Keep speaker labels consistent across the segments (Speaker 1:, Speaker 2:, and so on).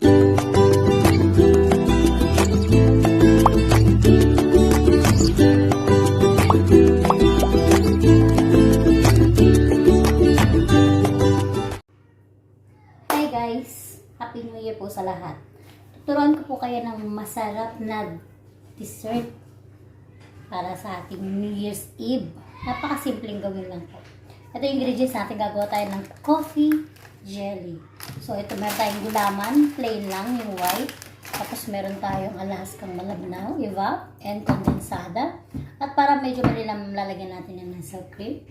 Speaker 1: Hi guys! Happy New Year po sa lahat. Tuturuan ko po kayo ng masarap na dessert para sa ating New Year's Eve. Napakasimpleng gawin lang po. Ito yung ingredients natin. Gagawa tayo ng coffee jelly. So ito, meron tayong gulaman, plain lang, yung white. Tapos meron tayong alaskang malabnaw, evap, and kondensada. At para medyo malilam, lalagyan natin yan ng sour cream.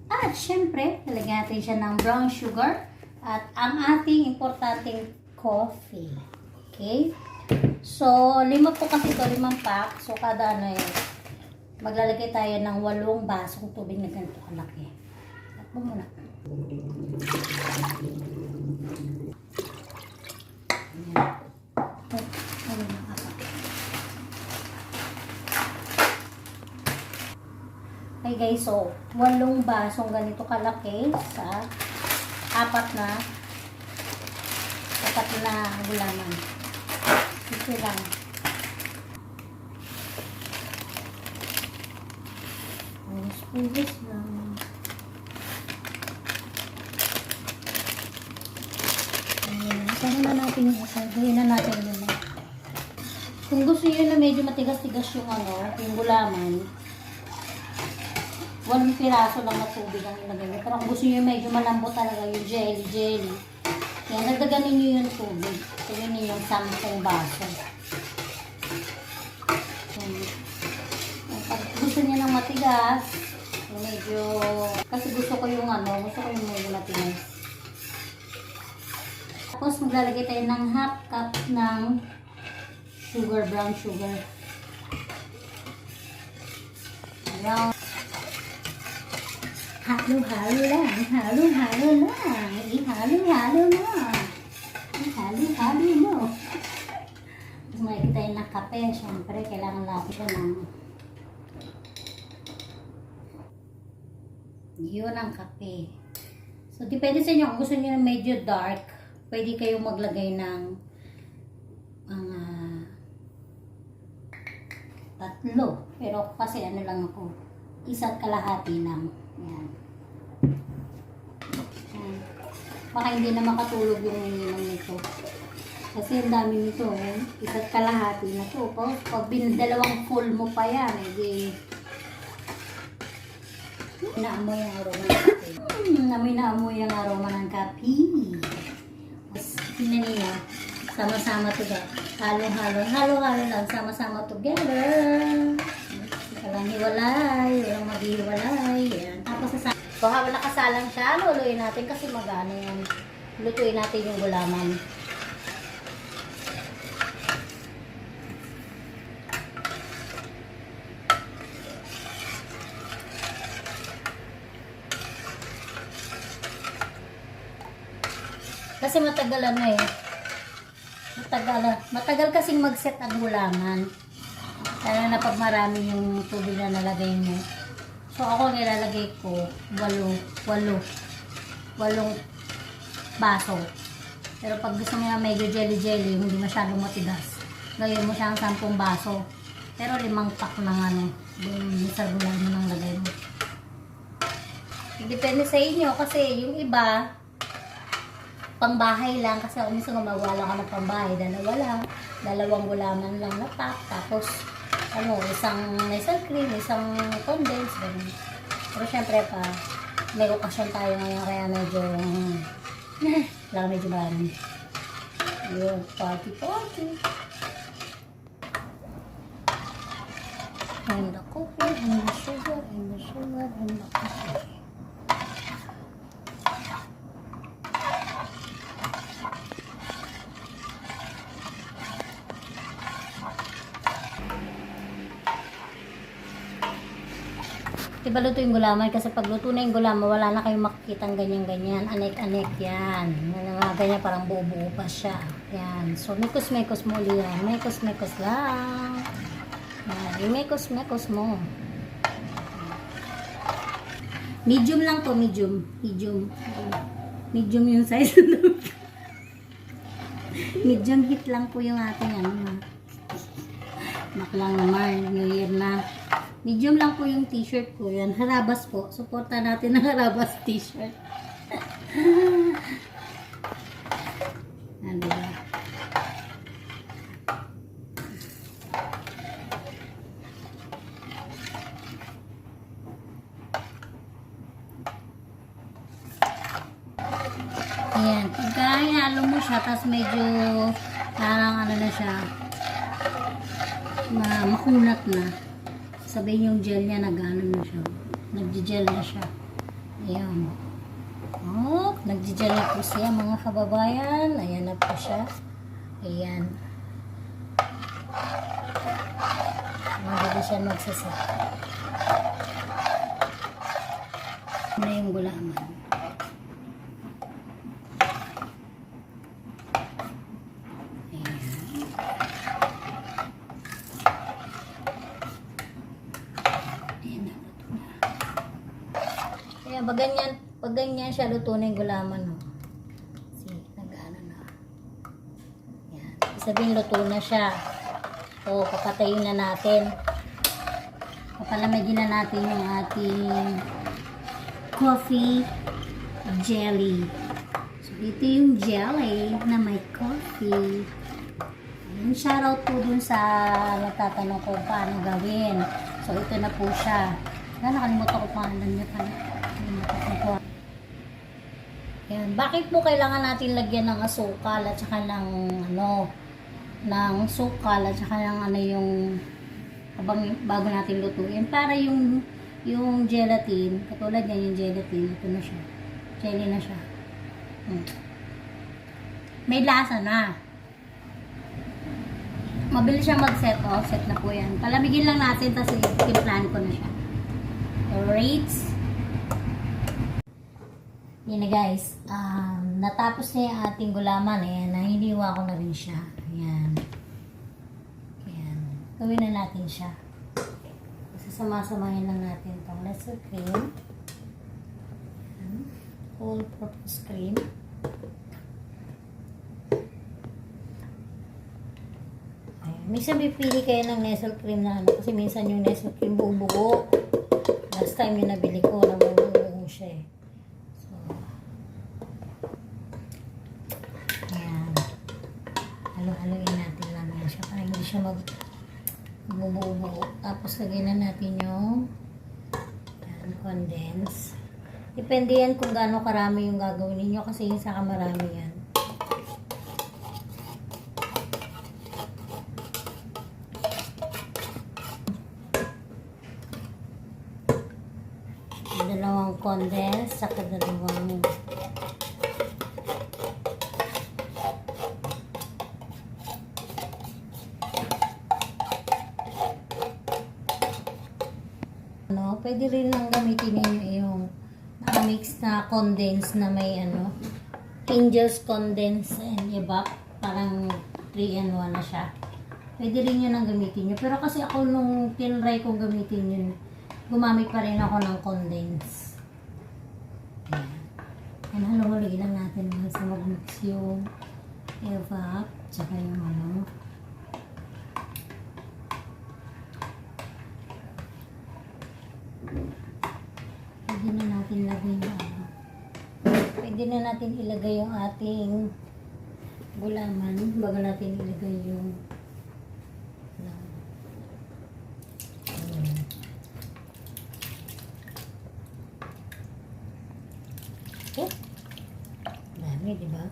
Speaker 1: At syempre, lalagyan natin siya ng brown sugar. At ang ating importanteng coffee. Okay? So, 5 po kasi ito, 5 pack. So, kada ano yun, maglalagay tayo ng 8 basong tubig na ganito kalaki. Takbo muna. Okay guys, so 8 basong ganito kalaki sa apat na gulaman. Ito lang. Pulis lang. Ayan. Na natin yung isa. Gawin na natin yun. Kung gusto nyo na medyo matigas-tigas yung yung gulaman, 1 piraso lang na tubig ang ilagay nyo. Pero kung gusto nyo medyo malambot talaga yung jelly. Yan, nagdaganin nyo yung tubig. Tignan nyo yung 10 baso. Yan. Pag gusto nyo ng matigas, medyo, kasi gusto ko yung medyo matigas. Tapos maglalagay tayo ng half cup ng sugar, brown sugar. Ayan. Halo-halo lang. Halo-halo lang. Ihalo-halo lang. Ihalo-halo mo. Tapos makikita tayo ng kape. Siyempre, kailangan lapit na ng yun ang kape. So, depende sa inyo. Kung gusto nyo na medyo dark, pwede kayong maglagay ng 3. Pero kasi ano lang ako, 1 kalahati lang. Yan. Baka hindi na makatulog yung ininom nito. Kasi ang dami nito, 1 kalahati na to. Pag 2 full mo pa yan, naamoy ang aroma ng kape. Naamoy ang aroma ng kape. Tingnan niyo, sama-sama to ba? Halo-halo lang, sama-sama together. Walang hiwalay, walang maghihiwalay. Yan. Tapos so, habang nakasalang siya, luluin natin kasi magano yan. Lutuin natin yung gulaman. Kasi matagalan na eh. Matagal kasing mag-set ang gulaman. Lalo na pag marami yung tubig na nalagay mo. So ako nilalagay ko 8 baso. Pero pag gusto mo na medyo jelly, hindi masyadong matigas, gawin mo siyang 10 baso. Pero 5 pack ng yung sa gulay mo nang lagay mo. Depende sa inyo kasi yung iba pangbahay lang, kasi kung minsan gumagawa ka ng pangbahay, 2 lang, 2 gulaman lang na pack, tapos isang cream, isang condense, ganun. Pero syempre pa, may okasyon tayo ngayon, kaya medyo medyo marami. Yun, party. And the coffee, and the sugar, and the coffee. Diba luto yung gulaman? Kasi pag luto na yung gulaman, wala na kayong makikitang ganyan-ganyan. Anek-anek yan. Ganyan, parang buo-buo pa siya. Yan. So, mekos-mekos mo ulit yan. Mekos-mekos lang. Yan. Mekos-mekos mo. Medium lang to, medium. Medium yung size. Medium heat lang po yung ating ano. Maklang naman, New Year na. Medium lang po yung t-shirt ko. Yan, Harabas po. Suporta natin ang Harabas t-shirt. Diba? Ayan. Pagka hinalo mo siya, tapos medyo parang ano na siya, makunat na. Sabihin yung gel niya, nag-ano na siya. Nag-gel na siya. Ayan. Oh, nag-gel na po siya mga kababayan. Ayan na po siya. Ayan. Hindi siya magsasak. Na yung gulaman. Kaya pag ganyan siya luto na yung gulaman, no? See, nag-ano na. Yan. Sabihin luto na siya. So, papatayin na natin. Papalamigin na natin yung ating coffee jelly. So, ito yung jelly na may coffee. Yung shoutout po dun sa nagtatanong ko paano gawin. So, ito na po siya. Nakalimutan ko pangalan niya pala. Yan. Bakit po kailangan natin lagyan ng asukal at saka ng ano, ng sukal at saka ng ano yung bago natin lutuin para yung gelatin, katulad yan yung gelatin, ito na siya. Jelly na siya. May lasa na. Mabilis siya mag-set off. Set na po yan. Palamigin lang natin tapos i-plan ko na siya. Rates. Yan na guys. Natapos na yung ating gulaman. Ayan. Nahiniwa ko na rin siya. Ayan. Ayan. Gawin na natin siya. Sasama-samahin lang natin itong lesser cream. Ayan. All-purpose cream. Ayan. Minsan pipili kayo ng Nestle cream na ano. Kasi minsan yung Nestle cream buo-buo. Last time yung nabili ko, nabubuo siya eh. So, ayan. Halo-haloin natin lang yan siya para hindi siya magbubuo. Tapos lagyan na natin yung condense. Depende yan kung gaano karami yung gagawin ninyo kasi yung saka marami yan. Dalawang condense saka dalawang ano, pwede rin lang gamitin niyo yung nakamix na condense na may ano, Angel's condense and evap, parang 3-in-1 na siya. Pwede rin yun ang gamitin niyo. Pero kasi ako nung tinry kong gamitin yun, gumamit pa rin ako ng condense. Ayan. Halo-haloy lang natin sa mag-mix yung evap, tsaka yung ano. Pwede na natin ilagay yung ano. Pwede na natin ilagay yung ating gulaman bago natin ilagay yung okay. Dami, diba?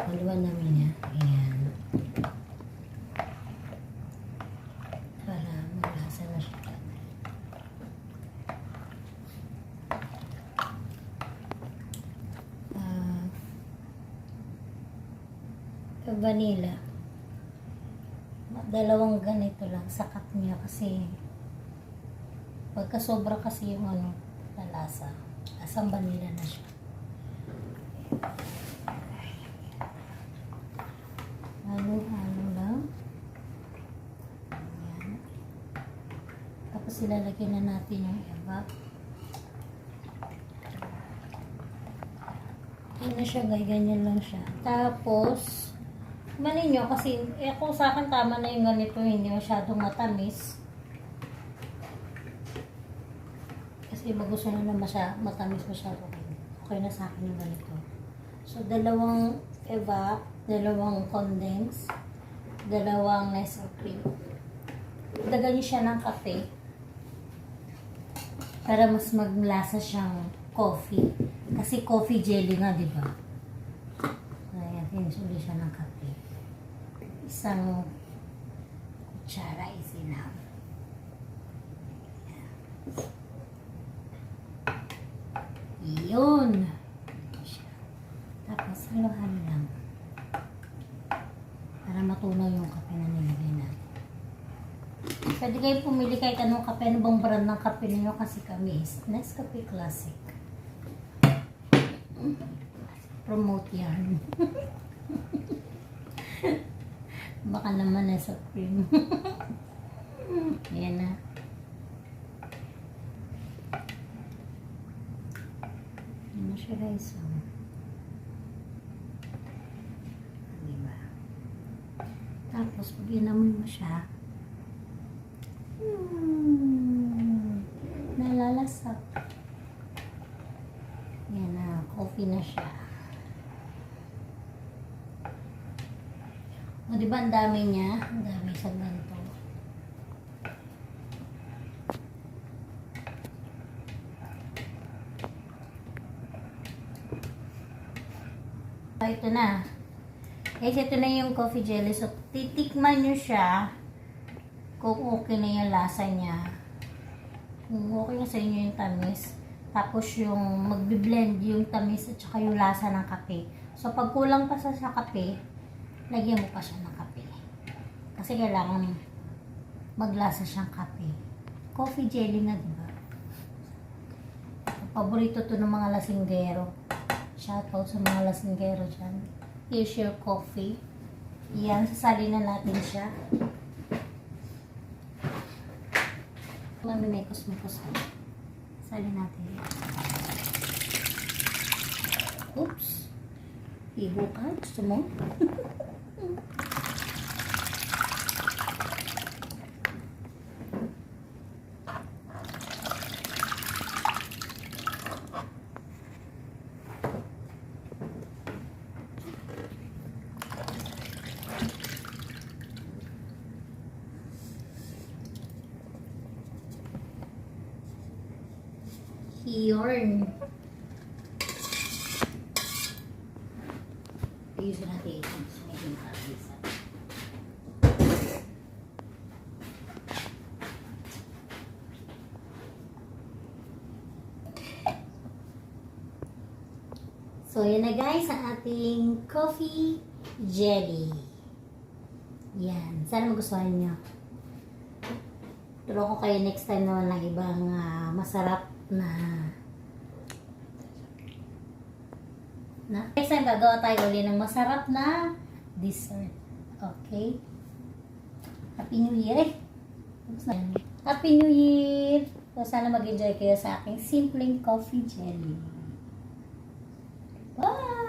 Speaker 1: Haluan namin niya. Ayan. Para malasa na siya. Vanilla. Dalawang ganito lang. Sakat niya kasi pagka sobra kasi yung ano, lalasa. Lasang vanilla na siya. Halo-halo lang. Ayan. Tapos ilalagay na natin yung evap. Yun na siya, guys. Ganyan lang siya. Tapos, manin nyo kasi, kung sa akin tama na yung ganito, hindi masyadong matamis. Kasi iba gusto na matamis masyado. Okay na sa akin yung ganito. So, dalawang evap, dalawang condense, dalawang Nestle cream. Dagan nyo siya ng kape para mas maglasa siyang coffee. Kasi coffee jelly nga, di ba? Ayan, tinisuli siya ng kape. Isang kutsara is enough. Yun. Tapos, haluhan lang. Para matunaw yung kape na nilagay natin. Pwede kayo pumili kahit anong kape. Ano bang brand ng kape ninyo? Kasi kami is Nescafe Classic. Promote yan. Baka naman nasa cream. Ayan na. Ayan na siya guys. Diba? Tapos pag inamoy mo siya, nalalasap. Yan na, coffee na siya. O, diba ang dami niya? Ang dami sa ganito. Ito na. Guys, ito na yung coffee jelly. So, titikman nyo siya kung okay na yung lasa niya. Kung okay na sa inyo yung tamis. Tapos yung magbi-blend yung tamis at saka yung lasa ng kape. So pag kulang pa sa kape, lagyan mo pa siya ng kape. Kasi kailangan maglasa siyang kape. Coffee jelly na, diba? Paborito to ng mga lasinggero. Shoutout sa mga lasinggero dyan. Here's your coffee. Yan, sasali na natin siya. Mamimekos mo po sa sali natin. Oops. Iho ka? Gusto mo? Yarn. Ayusin natin ito. Medyo nakakisa. So, yan na guys ang ating coffee jelly. Yan. Sana magustuhan nyo. Turo ko kayo next time naman ng ibang masarap na next time gagawa tayo ulit ng masarap na dessert. Okay? Happy New Year! Happy New Year! So, sana mag-enjoy kayo sa aking simpleng coffee jelly. Bye!